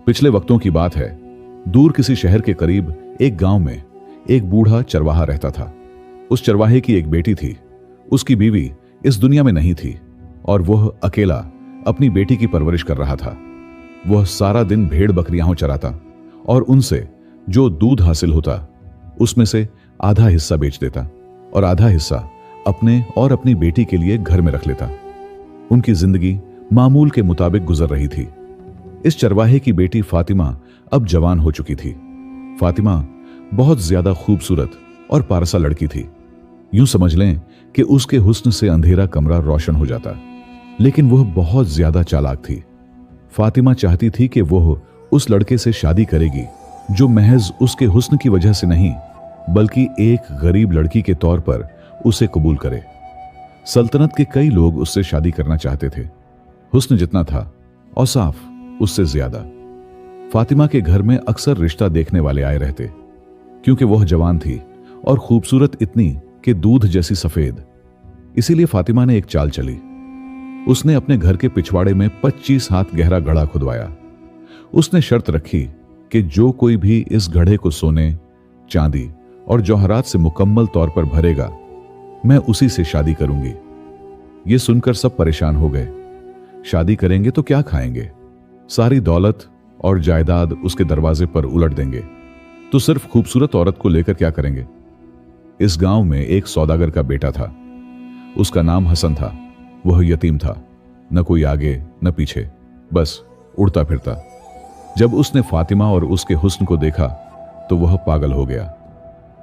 पिछले वक्तों की बात है। दूर किसी शहर के करीब एक गांव में एक बूढ़ा चरवाहा रहता था। उस चरवाहे की एक बेटी थी। उसकी बीवी इस दुनिया में नहीं थी और वह अकेला अपनी बेटी की परवरिश कर रहा था। वह सारा दिन भेड़ बकरियां चराता और उनसे जो दूध हासिल होता उसमें से आधा हिस्सा बेच देता और आधा हिस्सा अपने और अपनी बेटी के लिए घर में रख लेता। उनकी जिंदगी मामूल के मुताबिक गुजर रही थी। इस चरवाहे की बेटी फातिमा अब जवान हो चुकी थी। फातिमा बहुत ज्यादा खूबसूरत और पारसा लड़की थी। यूं समझ लें कि उसके हुस्न से अंधेरा कमरा रोशन हो जाता। लेकिन वह बहुत ज्यादा चालाक थी। फातिमा चाहती थी कि वह उस लड़के से शादी करेगी जो महज उसके हुस्न की वजह से नहीं बल्कि एक गरीब लड़की के तौर पर उसे कबूल करे। सल्तनत के कई लोग उससे शादी करना चाहते थे। हुस्न जितना था औसाफ उससे ज्यादा। फातिमा के घर में अक्सर रिश्ता देखने वाले आए रहते क्योंकि वह जवान थी और खूबसूरत इतनी कि दूध जैसी सफेद। इसीलिए फातिमा ने एक चाल चली। उसने अपने घर के पिछवाड़े में 25 हाथ गहरा गड्ढा खुदवाया। उसने शर्त रखी कि जो कोई भी इस गड्ढे को सोने, चांदी और जौहरात से मुकम्मल तौर पर भरेगा, मैं उसी से शादी करूंगी। यह सुनकर सब परेशान हो गए। शादी करेंगे तो क्या खाएंगे? सारी दौलत और जायदाद उसके दरवाजे पर उलट देंगे तो सिर्फ खूबसूरत औरत को लेकर क्या करेंगे? इस गांव में एक सौदागर का बेटा था। उसका नाम हसन था। वह यतीम था, न कोई आगे न पीछे, बस उड़ता फिरता। जब उसने फातिमा और उसके हुस्न को देखा तो वह पागल हो गया।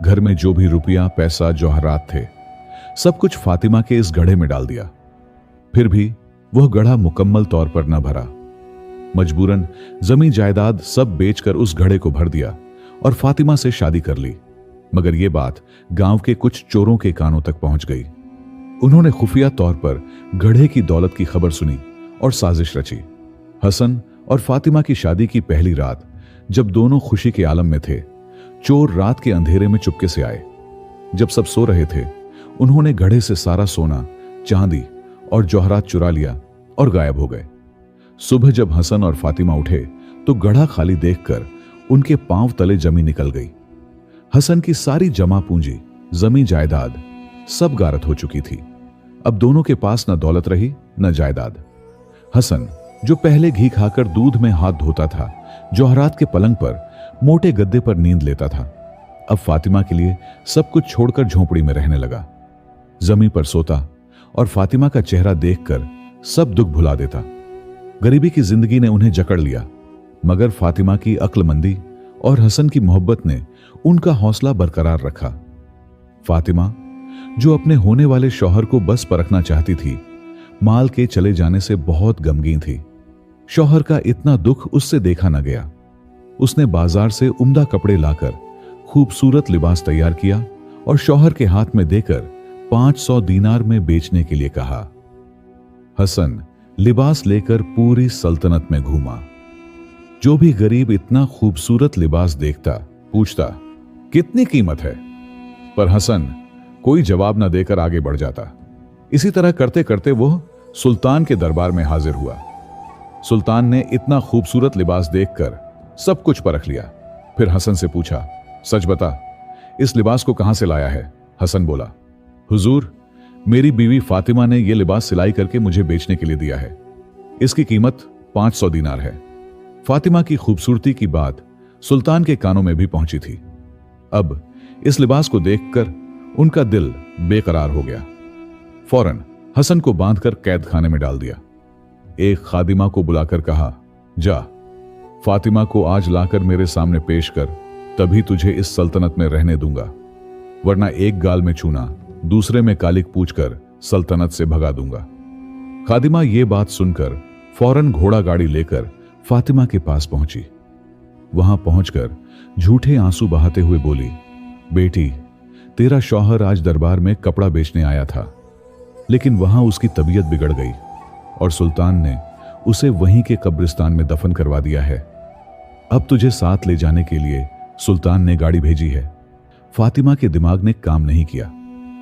घर में जो भी रुपया, पैसा, जौहरात थे, सब कुछ फातिमा के इस गड्ढे में डाल दिया। फिर भी वह गड्ढा मुकम्मल तौर पर न भरा। मजबूरन जमीन जायदाद सब बेचकर उस गड्ढे को भर दिया और फातिमा से शादी कर ली। मगर यह बात गांव के कुछ चोरों के कानों तक पहुंच गई। उन्होंने खुफिया तौर पर गड्ढे की दौलत की खबर सुनी और साजिश रची। हसन और फातिमा की शादी की पहली रात, जब दोनों खुशी के आलम में थे, चोर रात के अंधेरे में चुपके से आए। जब सब सो रहे थे, उन्होंने गड्ढे से सारा सोना, चांदी और जौहरात चुरा लिया और गायब हो गए। सुबह जब हसन और फातिमा उठे तो गड्ढा खाली देखकर उनके पांव तले जमीन निकल गई। हसन की सारी जमा पूंजी, जमीन जायदाद सब गारत हो चुकी थी। अब दोनों के पास न दौलत रही न जायदाद। हसन, जो पहले घी खाकर दूध में हाथ धोता था, जौहरात के पलंग पर मोटे गद्दे पर नींद लेता था, अब फातिमा के लिए सब कुछ छोड़कर झोंपड़ी में रहने लगा। जमीन पर सोता और फातिमा का चेहरा देखकर सब दुख भुला देता। गरीबी की जिंदगी ने उन्हें जकड़ लिया, मगर फातिमा की अक्लमंदी और हसन की मोहब्बत ने उनका हौसला बरकरार रखा। फातिमा, जो अपने होने वाले शौहर को बस परखना चाहती थी, माल के चले जाने से बहुत गमगीन थी। शौहर का इतना दुख उससे देखा न गया। उसने बाजार से उम्दा कपड़े लाकर खूबसूरत लिबास तैयार किया और शौहर के हाथ में देकर 500 दीनार में बेचने के लिए कहा। हसन लिबास लेकर पूरी सल्तनत में घूमा। जो भी गरीब इतना खूबसूरत लिबास देखता, पूछता, कितनी कीमत है? पर हसन कोई जवाब न देकर आगे बढ़ जाता। इसी तरह करते करते वह सुल्तान के दरबार में हाजिर हुआ। सुल्तान ने इतना खूबसूरत लिबास देखकर सब कुछ परख लिया। फिर हसन से पूछा, सच बता, इस लिबास को कहां से लाया है? हसन बोला, हुजूर, मेरी बीवी फातिमा ने यह लिबास सिलाई करके मुझे बेचने के लिए दिया है। इसकी कीमत 500 दीनार है। फातिमा की खूबसूरती की बात सुल्तान के कानों में भी पहुंची थी। अब इस लिबास को देखकर उनका दिल बेकरार हो गया। फौरन हसन को बांधकर कैद खाने में डाल दिया। एक खादिमा को बुलाकर कहा, जा, फातिमा को आज लाकर मेरे सामने पेश कर, तभी तुझे इस सल्तनत में रहने दूंगा, वरना एक गाल में छूना, दूसरे में कालिक पूछकर सल्तनत से भगा दूंगा। खादिमा ये बात सुनकर फौरन घोड़ा गाड़ी लेकर फातिमा के पास पहुंची। वहां पहुंचकर झूठे आंसू बहाते हुए बोली, बेटी, तेरा शौहर आज दरबार में कपड़ा बेचने आया था, लेकिन वहां उसकी तबीयत बिगड़ गई और सुल्तान ने उसे वहीं के कब्रिस्तान में दफन करवा दिया है। अब तुझे साथ ले जाने के लिए सुल्तान ने गाड़ी भेजी है। फातिमा के दिमाग ने काम नहीं किया।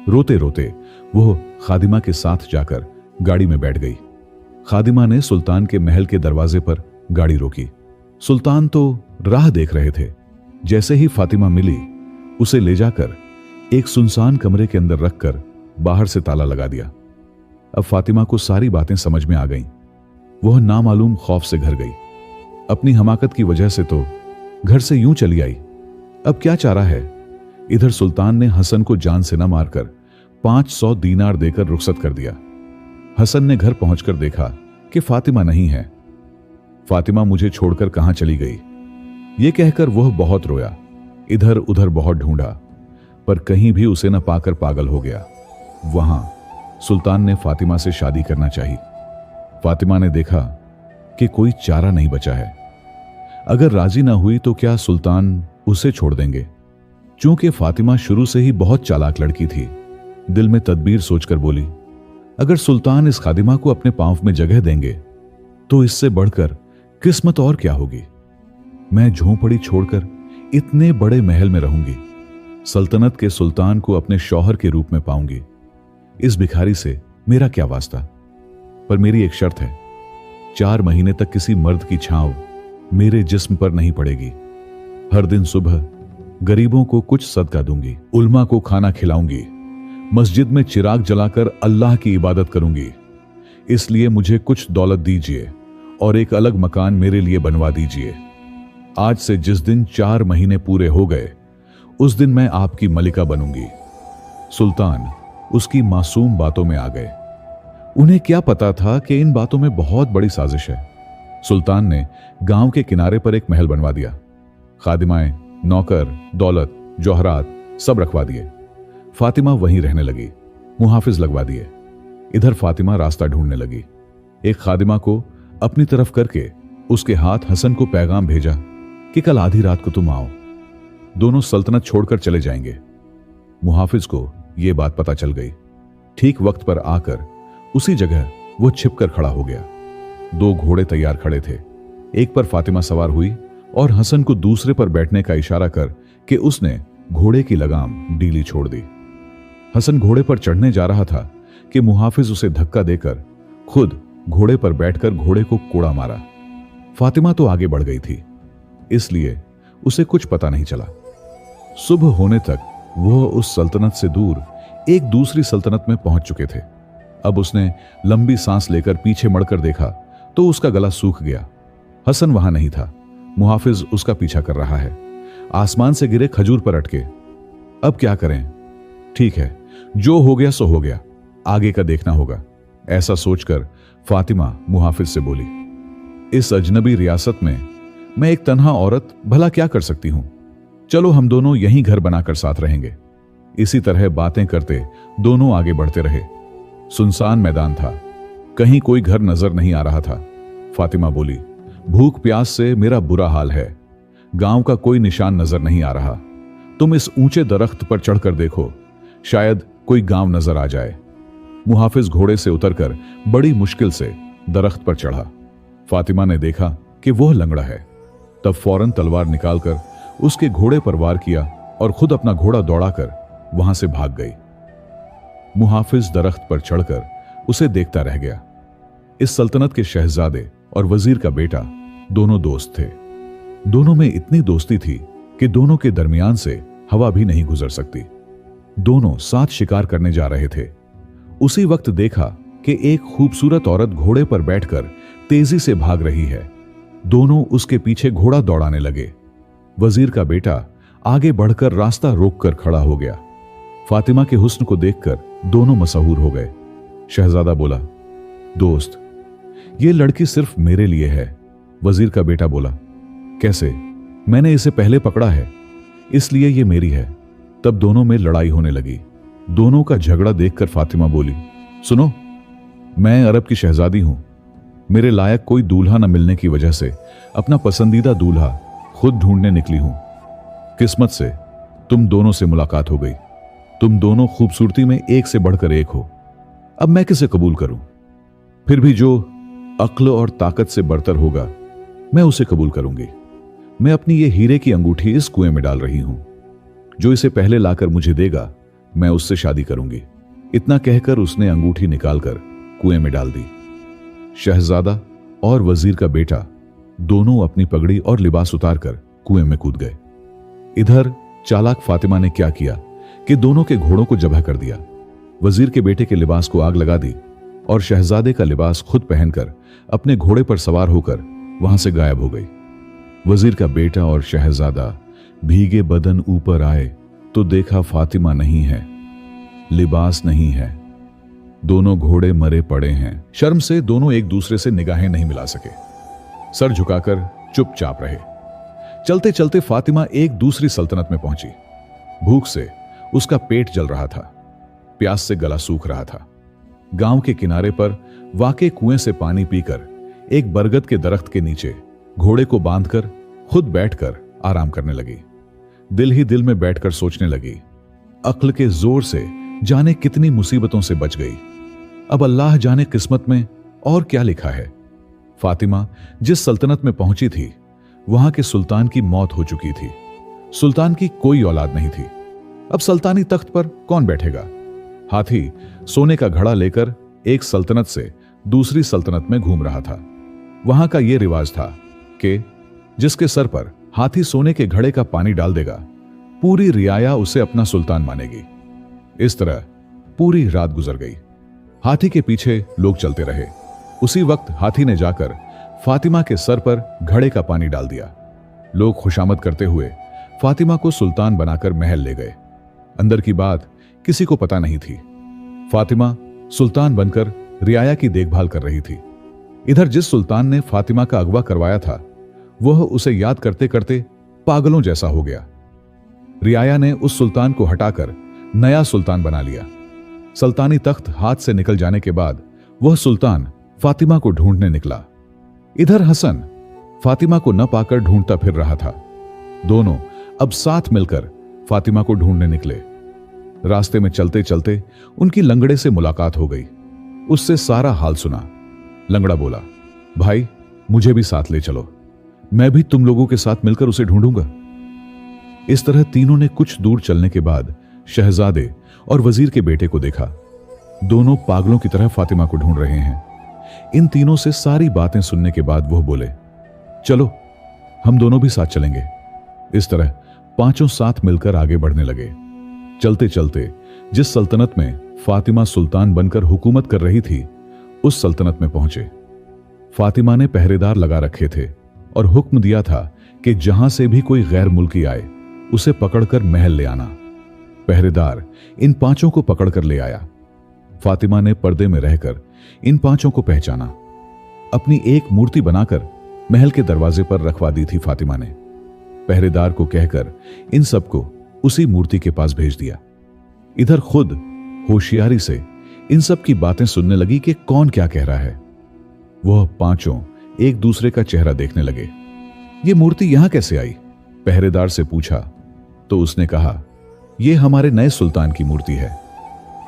रोते रोते वो खादिमा के साथ जाकर गाड़ी में बैठ गई। खादिमा ने सुल्तान के महल के दरवाजे पर गाड़ी रोकी। सुल्तान तो राह देख रहे थे। जैसे ही फातिमा मिली, उसे ले जाकर एक सुनसान कमरे के अंदर रखकर बाहर से ताला लगा दिया। अब फातिमा को सारी बातें समझ में आ गईं। वह नामालूम खौफ से घर गई। अपनी हमाकत की वजह से तो घर से यूं चली आई। अब क्या चारा है। इधर सुल्तान ने हसन को जान से न मारकर 500 दीनार देकर रुखसत कर दिया। हसन ने घर पहुंचकर देखा कि फातिमा नहीं है। फातिमा मुझे छोड़कर कहां चली गई, यह कहकर वह बहुत रोया। इधर उधर बहुत ढूंढा, पर कहीं भी उसे न पाकर पागल हो गया। वहां सुल्तान ने फातिमा से शादी करना चाहिए। फातिमा ने देखा कि कोई चारा नहीं बचा है। अगर राजी ना हुई तो क्या सुल्तान उसे छोड़ देंगे। चूंकि फातिमा शुरू से ही बहुत चालाक लड़की थी, दिल में तदबीर सोचकर बोली, अगर सुल्तान इस खादिमा को अपने पांव में जगह देंगे तो इससे बढ़कर किस्मत और क्या होगी। मैं झोंपड़ी छोड़कर इतने बड़े महल में रहूंगी, सल्तनत के सुल्तान को अपने शौहर के रूप में पाऊंगी। इस भिखारी से मेरा क्या वास्ता। पर मेरी एक शर्त है, 4 महीने तक किसी मर्द की छांव मेरे जिस्म पर नहीं पड़ेगी। हर दिन सुबह गरीबों को कुछ सदका दूंगी, उल्मा को खाना खिलाऊंगी, मस्जिद में चिराग जलाकर अल्लाह की इबादत करूंगी। इसलिए मुझे कुछ दौलत दीजिए और एक अलग मकान मेरे लिए बनवा दीजिए। आज से जिस दिन 4 महीने पूरे हो गए, उस दिन मैं आपकी मलिका बनूंगी। सुल्तान उसकी मासूम बातों में आ गए। उन्हें क्या पता था कि इन बातों में बहुत बड़ी साजिश है। सुल्तान ने गांव के किनारे पर एक महल बनवा दिया। खादिमाएं, नौकर, दौलत, जौहरात सब रखवा दिए। फातिमा वहीं रहने लगी। मुहाफिज लगवा दिए। इधर फातिमा रास्ता ढूंढने लगी। एक खादिमा को अपनी तरफ करके उसके हाथ हसन को पैगाम भेजा कि कल आधी रात को तुम आओ, दोनों सल्तनत छोड़कर चले जाएंगे। मुहाफिज को यह बात पता चल गई। ठीक वक्त पर आकर उसी जगह वो छिपकर खड़ा हो गया। 2 घोड़े तैयार खड़े थे। एक पर फातिमा सवार हुई और हसन को दूसरे पर बैठने का इशारा कर कि उसने घोड़े की लगाम ढीली छोड़ दी। हसन घोड़े पर चढ़ने जा रहा था कि मुहाफिज उसे धक्का देकर खुद घोड़े पर बैठकर घोड़े को कोड़ा मारा। फातिमा तो आगे बढ़ गई थी, इसलिए उसे कुछ पता नहीं चला। सुबह होने तक वह उस सल्तनत से दूर एक दूसरी सल्तनत में पहुंच चुके थे। अब उसने लंबी सांस लेकर पीछे मुड़कर देखा तो उसका गला सूख गया। हसन वहां नहीं था। मुहाफिज उसका पीछा कर रहा है। आसमान से गिरे खजूर पर अटके। अब क्या करें। ठीक है, जो हो गया सो हो गया, आगे का देखना होगा। ऐसा सोचकर फातिमा मुहाफिज से बोली, इस अजनबी रियासत में मैं एक तन्हा औरत भला क्या कर सकती हूं। चलो हम दोनों यहीं घर बनाकर साथ रहेंगे। इसी तरह बातें करते दोनों आगे बढ़ते रहे। सुनसान मैदान था, कहीं कोई घर नजर नहीं आ रहा था। फातिमा बोली, भूख प्यास से मेरा बुरा हाल है। गांव का कोई निशान नजर नहीं आ रहा। तुम इस ऊंचे दरख्त पर चढ़कर देखो, शायद कोई गांव नजर आ जाए। मुहाफिज घोड़े से उतरकर बड़ी मुश्किल से दरख्त पर चढ़ा। फातिमा ने देखा कि वह लंगड़ा है। तब फौरन तलवार निकालकर उसके घोड़े पर वार किया और खुद अपना घोड़ा दौड़ाकर वहां से भाग गई। मुहाफिज दरख्त पर चढ़कर उसे देखता रह गया। इस सल्तनत के शहजादे और वजीर का बेटा दोनों दोस्त थे। दोनों में इतनी दोस्ती थी कि दोनों के दरमियान से हवा भी नहीं गुजर सकती। दोनों साथ शिकार करने जा रहे थे। उसी वक्त देखा कि एक खूबसूरत औरत घोड़े पर बैठकर तेजी से भाग रही है। दोनों उसके पीछे घोड़ा दौड़ाने लगे। वजीर का बेटा आगे बढ़कर रास्ता रोककर खड़ा हो गया। फातिमा के हुस्न को देखकर दोनों मशहूर हो गए। शहजादा बोला, दोस्त, ये लड़की सिर्फ मेरे लिए है। वजीर का बेटा बोला, कैसे? मैंने इसे पहले पकड़ा है, इसलिए ये मेरी है। तब दोनों में लड़ाई होने लगी। दोनों का झगड़ा देखकर फातिमा बोली, सुनो, मैं अरब की शहजादी हूं। मेरे लायक कोई दूल्हा न मिलने की वजह से अपना पसंदीदा दूल्हा खुद ढूंढने निकली हूं। किस्मत से तुम दोनों से मुलाकात हो गई। तुम दोनों खूबसूरती में एक से बढ़कर एक हो। अब मैं किसे कबूल करूं? फिर भी जो अक्ल और ताकत से बरतर होगा, मैं उसे कबूल करूंगी। मैं अपनी ये हीरे की अंगूठी इस कुएं में डाल रही हूं। जो इसे पहले लाकर मुझे देगा, मैं उससे शादी करूंगी। इतना कहकर उसने अंगूठी निकालकर कुएं में डाल दी। शहजादा और वजीर का बेटा दोनों अपनी पगड़ी और लिबास उतारकर कुएं में कूद गए। इधर चालाक फातिमा ने क्या किया कि दोनों के घोड़ों को जबह कर दिया, वजीर के बेटे के लिबास को आग लगा दी और शहजादे का लिबास खुद पहनकर अपने घोड़े पर सवार होकर वहां से गायब हो गई। वजीर का बेटा और शहजादा भीगे बदन ऊपर आए तो देखा फातिमा नहीं है, लिबास नहीं है, दोनों घोड़े मरे पड़े हैं। शर्म से दोनों एक दूसरे से निगाहें नहीं मिला सके, सर झुकाकर चुपचाप रहे। चलते चलते फातिमा एक दूसरी सल्तनत में पहुंची। भूख से उसका पेट जल रहा था, प्यास से गला सूख रहा था। गांव के किनारे पर वाके कुएं से पानी पीकर एक बरगद के दरख्त के नीचे घोड़े को बांधकर खुद बैठकर आराम करने लगी। दिल ही दिल में बैठकर सोचने लगी, अक्ल के जोर से जाने कितनी मुसीबतों से बच गई, अब अल्लाह जाने किस्मत में और क्या लिखा है। फातिमा जिस सल्तनत में पहुंची थी वहां के सुल्तान की मौत हो चुकी थी। सुल्तान की कोई औलाद नहीं थी। अब सल्तानी तख्त पर कौन बैठेगा। हाथी सोने का घड़ा लेकर एक सल्तनत से दूसरी सल्तनत में घूम रहा था। वहां का यह रिवाज था कि जिसके सर पर हाथी सोने के घड़े का पानी डाल देगा, पूरी रियाया उसे अपना सुल्तान मानेगी। इस तरह पूरी रात गुजर गई। हाथी के पीछे लोग चलते रहे। उसी वक्त हाथी ने जाकर फातिमा के सर पर घड़े का पानी डाल दिया। लोग खुशामद करते हुए फातिमा को सुल्तान बनाकर महल ले गए। अंदर की बात किसी को पता नहीं थी। फातिमा सुल्तान बनकर रियाया की देखभाल कर रही थी। इधर जिस सुल्तान ने फातिमा का अगवा करवाया था वह उसे याद करते करते पागलों जैसा हो गया। रियाया ने उस सुल्तान को हटाकर नया सुल्तान बना लिया। सल्तानी तख्त हाथ से निकल जाने के बाद वह सुल्तान फातिमा को ढूंढने निकला। इधर हसन फातिमा को न पाकर ढूंढता फिर रहा था। दोनों अब साथ मिलकर फातिमा को ढूंढने निकले। रास्ते में चलते चलते उनकी लंगड़े से मुलाकात हो गई। उससे सारा हाल सुना। लंगड़ा बोला, भाई मुझे भी साथ ले चलो, मैं भी तुम लोगों के साथ मिलकर उसे ढूंढूंगा। इस तरह तीनों ने कुछ दूर चलने के बाद शहजादे और वजीर के बेटे को देखा। दोनों पागलों की तरह फातिमा को ढूंढ रहे हैं। इन तीनों से सारी बातें सुनने के बाद वह बोले, चलो हम दोनों भी साथ चलेंगे। इस तरह पांचों साथ मिलकर आगे बढ़ने लगे। चलते चलते जिस सल्तनत में फातिमा सुल्तान बनकर हुकूमत कर रही थी उस सल्तनत में पहुंचे। फातिमा ने पहरेदार लगा रखे थे और हुक्म दिया था कि जहां से भी कोई गैर मुल्की आए उसे पकड़कर महल ले आना। पहरेदार इन पांचों को पकड़कर ले आया। फातिमा ने पर्दे में रहकर इन पांचों को पहचाना। अपनी एक मूर्ति बनाकर महल के दरवाजे पर रखवा दी थी फातिमा ने। पहरेदार को कहकर इन सबको उसी मूर्ति के पास भेज दिया। इधर खुद होशियारी से इन सब की बातें सुनने लगी कि कौन क्या कह रहा है। वह पांचों एक दूसरे का चेहरा देखने लगे। ये मूर्ति यहां कैसे आई? पहरेदार से पूछा तो उसने कहा, यह हमारे नए सुल्तान की मूर्ति है।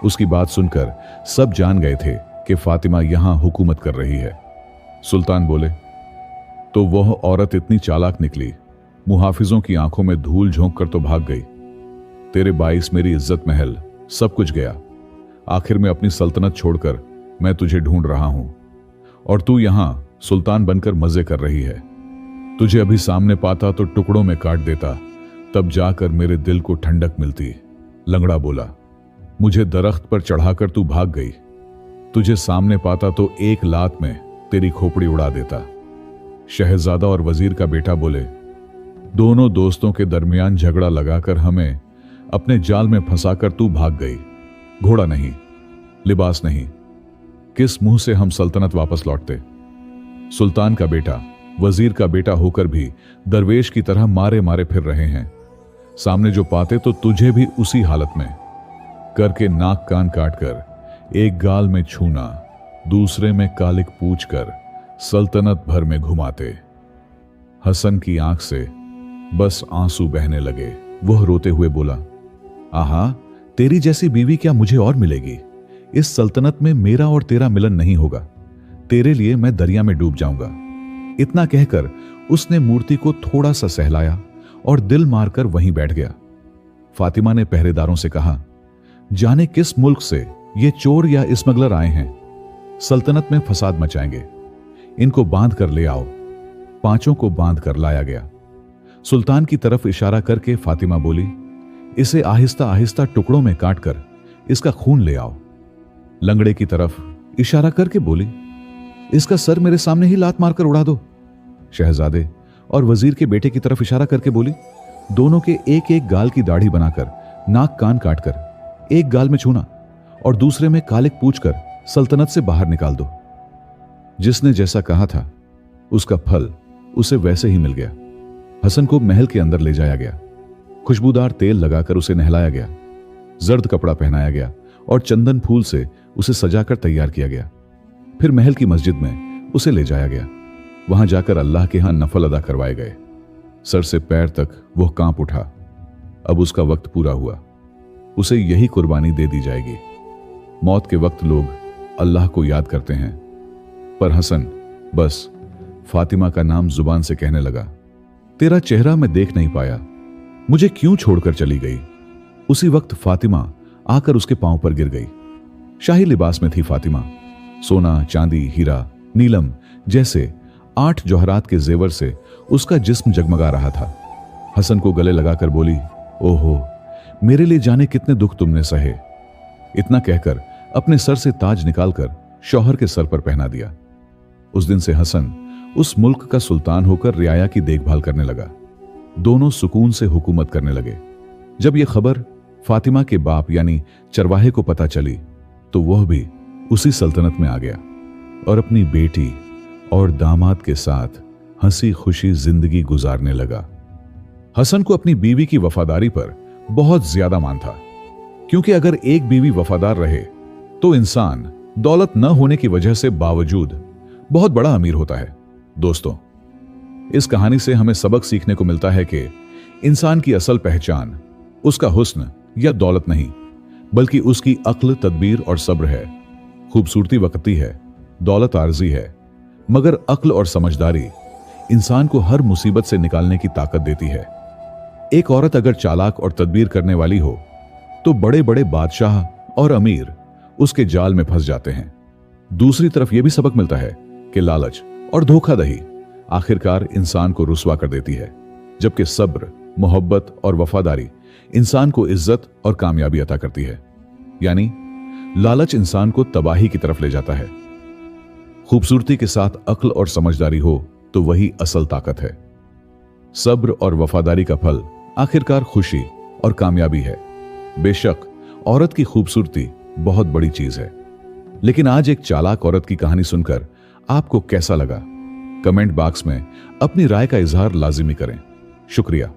उसकी बात सुनकर सब जान गए थे कि फातिमा यहां हुकूमत कर रही है। सुल्तान बोले, तो वह औरत इतनी चालाक निकली, मुहाफिजों की आंखों में धूल झोंक कर तो भाग गई। तेरे बाइस मेरी इज्जत महल सब कुछ गया। आखिर में अपनी सल्तनत छोड़कर मैं तुझे ढूंढ रहा हूं और तू यहां सुल्तान बनकर मजे कर रही है। तुझे अभी सामने पाता तो टुकड़ों में काट देता, तब जाकर मेरे दिल को ठंडक मिलती। लंगड़ा बोला, मुझे दरख्त पर चढ़ाकर तू भाग गई। तुझे सामने पाता तो एक लात में तेरी खोपड़ी उड़ा देता। शहजादा और वजीर का बेटा बोले, दोनों दोस्तों के दरमियान झगड़ा लगाकर हमें अपने जाल में फंसाकर तू भाग गई। घोड़ा नहीं, लिबास नहीं, किस मुंह से हम सल्तनत वापस लौटते? सुल्तान का बेटा वजीर का बेटा होकर भी दरवेश की तरह मारे मारे फिर रहे हैं। सामने जो पाते तो तुझे भी उसी हालत में करके नाक कान काटकर एक गाल में छूना, दूसरे में कालिक पूछकर सल्तनत भर में घुमाते। हसन की आंख से बस आंसू बहने लगे। वह रोते हुए बोला, आहा, तेरी जैसी बीवी क्या मुझे और मिलेगी? इस सल्तनत में मेरा और तेरा मिलन नहीं होगा। तेरे लिए मैं दरिया में डूब जाऊंगा। इतना कहकर उसने मूर्ति को थोड़ा सा सहलाया और दिल मारकर वहीं बैठ गया। फातिमा ने पहरेदारों से कहा, जाने किस मुल्क से ये चोर या स्मगलर आए हैं, सल्तनत में फसाद मचाएंगे, इनको बांध कर ले आओ। पांचों को बांध कर लाया गया। सुल्तान की तरफ इशारा करके फातिमा बोली, इसे आहिस्ता आहिस्ता टुकड़ों में काटकर इसका खून ले आओ। लंगड़े की तरफ इशारा करके बोली, इसका सर मेरे सामने ही लात मारकर उड़ा दो। शहजादे और वजीर के बेटे की तरफ इशारा करके बोली, दोनों के एक एक गाल की दाढ़ी बनाकर नाक कान काटकर एक गाल में छूना और दूसरे में कालिक पूछकर सल्तनत से बाहर निकाल दो। जिसने जैसा कहा था उसका फल उसे वैसे ही मिल गया। हसन को महल के अंदर ले जाया गया। खुशबूदार तेल लगाकर उसे नहलाया गया, जर्द कपड़ा पहनाया गया और चंदन फूल से उसे सजाकर तैयार किया गया। फिर महल की मस्जिद में उसे ले जाया गया। वहां जाकर अल्लाह के यहां नफल अदा करवाए गए। सर से पैर तक वह कांप उठा। अब उसका वक्त पूरा हुआ, उसे यही कुर्बानी दे दी जाएगी। मौत के वक्त लोग अल्लाह को याद करते हैं, पर हसन बस फातिमा का नाम जुबान से कहने लगा। तेरा चेहरा मैं देख नहीं पाया, मुझे क्यों छोड़कर चली गई। उसी वक्त फातिमा आकर उसके पांव पर गिर गई। शाही लिबास में थी फातिमा। सोना, चांदी, हीरा, नीलम जैसे 8 जौहरात के जेवर से उसका जिस्म जगमगा रहा था। हसन को गले लगाकर बोली, ओहो, मेरे लिए जाने कितने दुख तुमने सहे। इतना कहकर अपने सर से ताज निकालकर शौहर के सर पर पहना दिया। उस दिन से हसन उस मुल्क का सुल्तान होकर रियाया की देखभाल करने लगा। दोनों सुकून से हुकूमत करने लगे। जब यह खबर फातिमा के बाप यानी चरवाहे को पता चली तो वह भी उसी सल्तनत में आ गया और अपनी बेटी और दामाद के साथ हंसी खुशी जिंदगी गुजारने लगा। हसन को अपनी बीवी की वफादारी पर बहुत ज्यादा मान था, क्योंकि अगर एक बीवी वफादार रहे तो इंसान दौलत न होने की वजह से बावजूद बहुत बड़ा अमीर होता है। दोस्तों, इस कहानी से हमें सबक सीखने को मिलता है कि इंसान की असल पहचान उसका हुस्न या दौलत नहीं, बल्कि उसकी अक्ल, तदबीर और सब्र है। खूबसूरती वक्ती है, दौलत आर्जी है, मगर अक्ल और समझदारी इंसान को हर मुसीबत से निकालने की ताकत देती है। एक औरत अगर चालाक और तदबीर करने वाली हो तो बड़े बड़े बादशाह और अमीर उसके जाल में फंस जाते हैं। दूसरी तरफ यह भी सबक मिलता है कि लालच और धोखाधड़ी आखिरकार इंसान को रुस्वा कर देती है, जबकि सब्र, मोहब्बत और वफादारी इंसान को इज्जत और कामयाबी अता करती है। यानी लालच इंसान को तबाही की तरफ ले जाता है। खूबसूरती के साथ अक्ल और समझदारी हो तो वही असल ताकत है। सब्र और वफादारी का फल आखिरकार खुशी और कामयाबी है। बेशक औरत की खूबसूरती बहुत बड़ी चीज है, लेकिन आज एक चालाक औरत की कहानी सुनकर आपको कैसा लगा? कमेंट बॉक्स में अपनी राय का इजहार लाजिमी करें। शुक्रिया।